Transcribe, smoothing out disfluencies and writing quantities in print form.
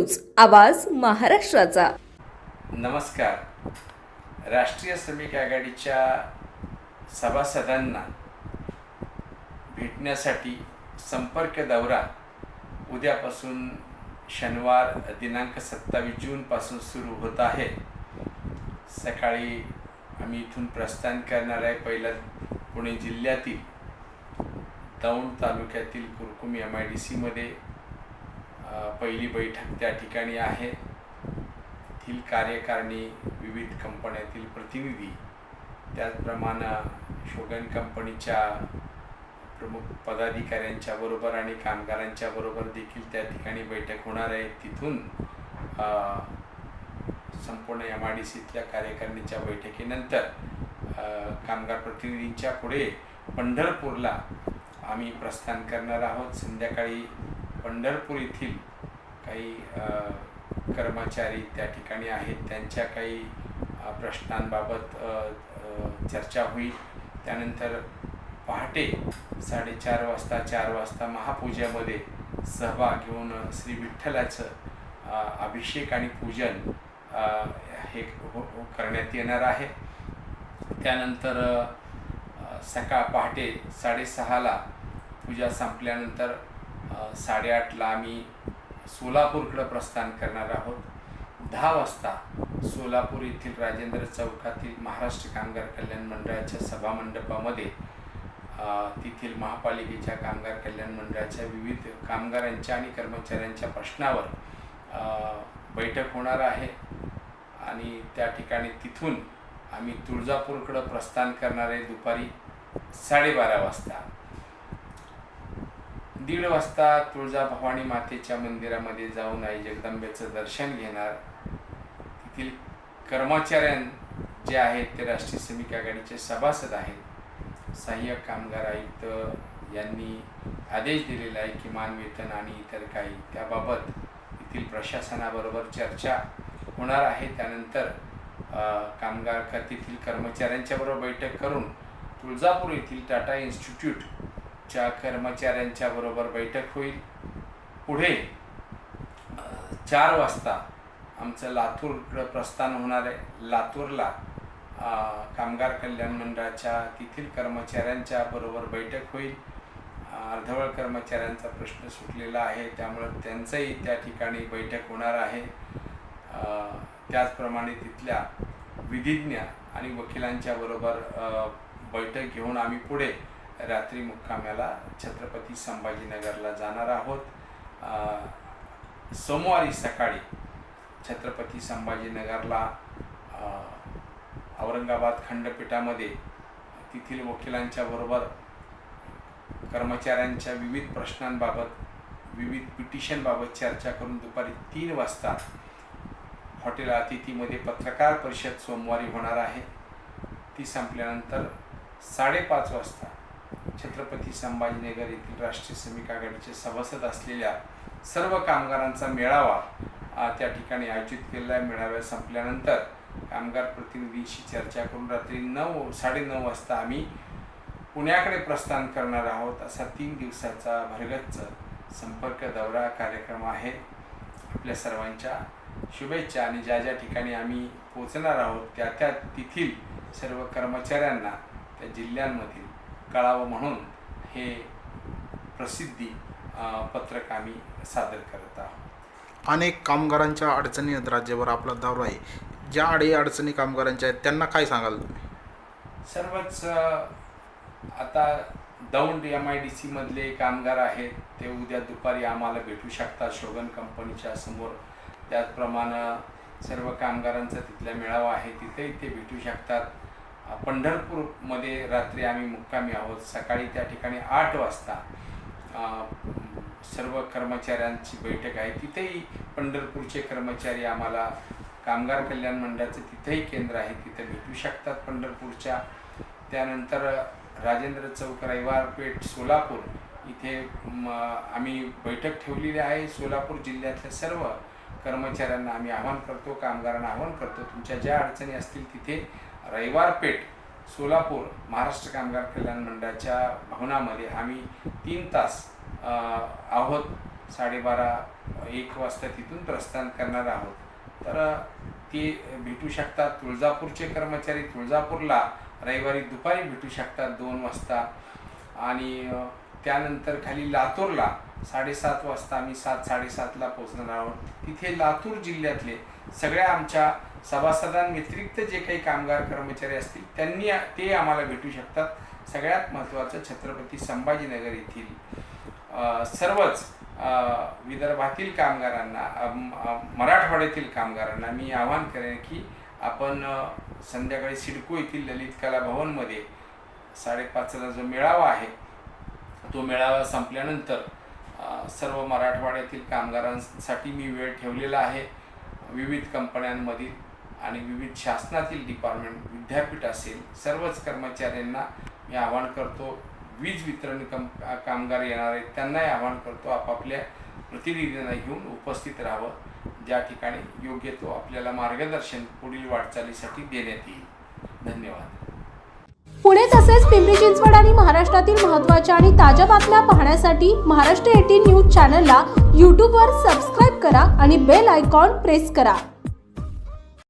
News, आवाज महाराष्ट्राचा। नमस्कार। राष्ट्रीय श्रमिक आघाडीच्या सभासदांना भेटण्यासाठी संपर्क दौरा उद्यापासून शनिवार दिनांक 27 जूनपासून सुरू होत आहे। सकाळी आम्ही इथून प्रस्थान करणार आहे। पहिला पुणे जिल्ह्यातील दौंड तालुक्यातील कुरकुमी MIDC मध्ये पहिली बैठक त्या ठिकाणी आहे। येथील कार्यकारिणी, विविध कंपन्यातील प्रतिनिधी, त्याचप्रमाणे शोगन कंपनीच्या प्रमुख पदाधिकाऱ्यांच्या बरोबर आणि कामगारांच्या बरोबर देखील त्या ठिकाणी बैठक होणार आहे। तिथून संपूर्ण MIDCतल्या कार्यकारिणीच्या बैठकीनंतर कामगार प्रतिनिधींच्या पुढे पंढरपूरला आम्ही प्रस्थान करणार आहोत। संध्याकाळी पंढरपूर येथील काही कर्मचारी त्या ठिकाणी आहेत, त्यांच्या काही प्रश्नांबाबत चर्चा होईल। त्यानंतर पहाटे 4:30 4 वाजता महापूजेमध्ये सहभाग घेऊन श्री विठ्ठलाचं अभिषेक आणि पूजन हे करण्यात येणार आहे। त्यानंतर पहाटे 6:30ला पूजा संपल्यानंतर 8:30ला आम्ही सोलापूरकडे प्रस्थान करणार आहोत। 10 वाजता सोलापूर येथील राजेंद्र चौकातील महाराष्ट्र कामगार कल्याण मंडळाच्या सभामंडपामध्ये तेथील महापालिकेच्या कामगार कल्याण मंडळाच्या विविध कामगारांच्या आणि कर्मचाऱ्यांच्या प्रश्नावर बैठक होणार आहे। आणि त्या ठिकाणी तिथून आम्ही तुळजापूरकडे प्रस्थान करणार आहे दुपारी 12:30 वाजता। 1:30 वाजता तुळजाभवानी मातेच्या मंदिरामध्ये जाऊन आई जगदंबेचं दर्शन घेणार। तेथील कर्मचाऱ्यांन जे आहेत ते राष्ट्रीय श्रमिक आघाडीचे सभासद आहेत। सहाय्यक कामगार आयुक्त यांनी आदेश दिलेला आहे किमान वेतन आणि इतर काही त्याबाबत येथील प्रशासनाबरोबर चर्चा होणार आहे। त्यानंतर कामगार खात्यातील कर्मचाऱ्यांच्या बरोबर बैठक करून तुळजापूर येथील टाटा इन्स्टिट्यूटच्या कर्मचाऱ्यांच्या बरोबर बैठक होईल। पुढे 4 वाजता आमचं लातूरकडे प्रस्थान होणार आहे। लातूरला कामगार कल्याण मंडळाच्या तेथील कर्मचाऱ्यांच्या बरोबर बैठक होईल। अर्धवट कर्मचाऱ्यांचा प्रश्न सुटलेला आहे, त्यामुळे त्यांचंही त्या ठिकाणी बैठक होणार आहे। त्याचप्रमाणे तिथल्या विधिज्ञ आणि वकिलांच्या बरोबर बैठक घेऊन आम्ही पुढे रात्री मुक्कामाला छत्रपती संभाजीनगरला जाणार आहोत। सोमवारी सकाळी छत्रपती संभाजीनगरला औरंगाबाद खंडपीठामध्ये तेथील वकिलांच्या बरोबर कर्मचाऱ्यांच्या विविध प्रश्नांबाबत, विविध पिटिशनबाबत चर्चा करून दुपारी 3 वाजता हॉटेल अतिथीमध्ये पत्रकार परिषद सोमवारी होणार आहे। ती संपल्यानंतर 5:30 वाजता छत्रपती संभाजीनगर येथील राष्ट्रीय श्रमिक आघाडीचे सभासद असलेल्या सर्व कामगारांचा मेळावा त्या ठिकाणी आयोजित केलेला आहे। मेळावा संपल्यानंतर कामगार प्रतिनिधींशी चर्चा करून रात्री 9:30 वाजता आम्ही पुण्याकडे प्रस्थान करणार आहोत। असा 3 दिवसाचा भरगच्च संपर्क दौरा कार्यक्रम आहे। आपल्या सर्वांच्या शुभेच्छा। आणि ज्या ज्या ठिकाणी आम्ही पोहोचणार आहोत त्या तेथील सर्व कर्मचाऱ्यांना त्या जिल्ह्यांमधील कळावं म्हणून हे प्रसिद्धी पत्रक आम्ही सादर करत आहोत। अनेक कामगारांच्या अडचणी आहेत, राज्यभर आपला दौरा आहे। ज्या अडचणी कामगारांच्या आहेत त्यांना काय सांगाल तुम्ही? सर्वच आता दौंड MIDC मधले कामगार आहेत ते उद्या दुपारी आम्हाला भेटू शकतात शोगन कंपनीच्या समोर। त्याचप्रमाणे सर्व कामगारांचा तिथला मेळावा आहे, तिथेही ते भेटू शकतात। पंढरपूरमध्ये रात्री आम्ही मुक्कामी आहोत। सकाळी त्या ठिकाणी 8 वाजता सर्व कर्मचाऱ्यांची बैठक आहे, तिथेही पंढरपूरचे कर्मचारी आम्हाला कामगार कल्याण मंडळाचं तिथेही केंद्र आहे, तिथे भेटू शकतात पंढरपूरच्या। त्यानंतर राजेंद्र चौक, रविवार पेठ, सोलापूर इथे आम्ही बैठक ठेवलेली आहे। सोलापूर जिल्ह्यातल्या सर्व कर्मचाऱ्यांना आम्ही आवाहन करतो, कामगारांना आवाहन करतो, तुमच्या ज्या अडचणी असतील तिथे रविवार पेठ, सोलापूर महाराष्ट्र कामगार कल्याण मंडळाच्या भवनामध्ये आम्ही 3 तास आहोत। 12:30-1 वाजता तिथून प्रस्थान करणार आहोत. तर ते भेटू शकतात. तुळजापूरचे कर्मचारी तुळजापूरला रविवारी दुपारी भेटू शकतात 2 वाजता. आणि त्यानंतर खाली लातूरला 7:30 वाजता आम्ही 7-7:30ला पोहोचणार आहोत. तिथे लातूर जिल्ह्यातले सगळ्या आमच्या सभासदांव्यतिरिक्त जे काही कामगार कर्मचारी असतील ते आम्हाला भेटू शकतात. सगळ्यात महत्त्वाचं छत्रपती संभाजीनगर येथील सर्वच विदर्भातील कामगारांना, मराठवाड्यातील कामगारांना मी आवाहन करेन की आपण संध्याकाळी सिडको येथील ललित कला भवनमध्ये 5:30ला जो मेळावा आहे तो मेळावा संपल्यानंतर सर्व मराठवाड्यातील कामगारांसाठी मी वेळ ठेवलेला आहे. विविध कंपन्यांमधील आणि विविध शासनातील डिपार्टमेंट, विद्यापीठ असेल, सर्वच कर्मचाऱ्यांना मी आवाहन करतो. वीज वितरण कामगार येणार आहेत त्यांनाही आवाहन करतो आपापल्या प्रतिनिधींना घेऊन उपस्थित राहावं. ज्या ठिकाणी योग्य तो आपल्याला मार्गदर्शन पुढील वाटचालीसाठी देण्यात येईल. धन्यवाद. पुणे तसेच पिंपरी चिंचवड आणि महाराष्ट्रातील महत्त्वाच्या आणि ताज्या बातम्या पाहण्यासाठी महाराष्ट्र 18 न्यूज चॅनलला यूट्यूबवर सबस्क्राईब करा आणि बेल आयकॉन प्रेस करा.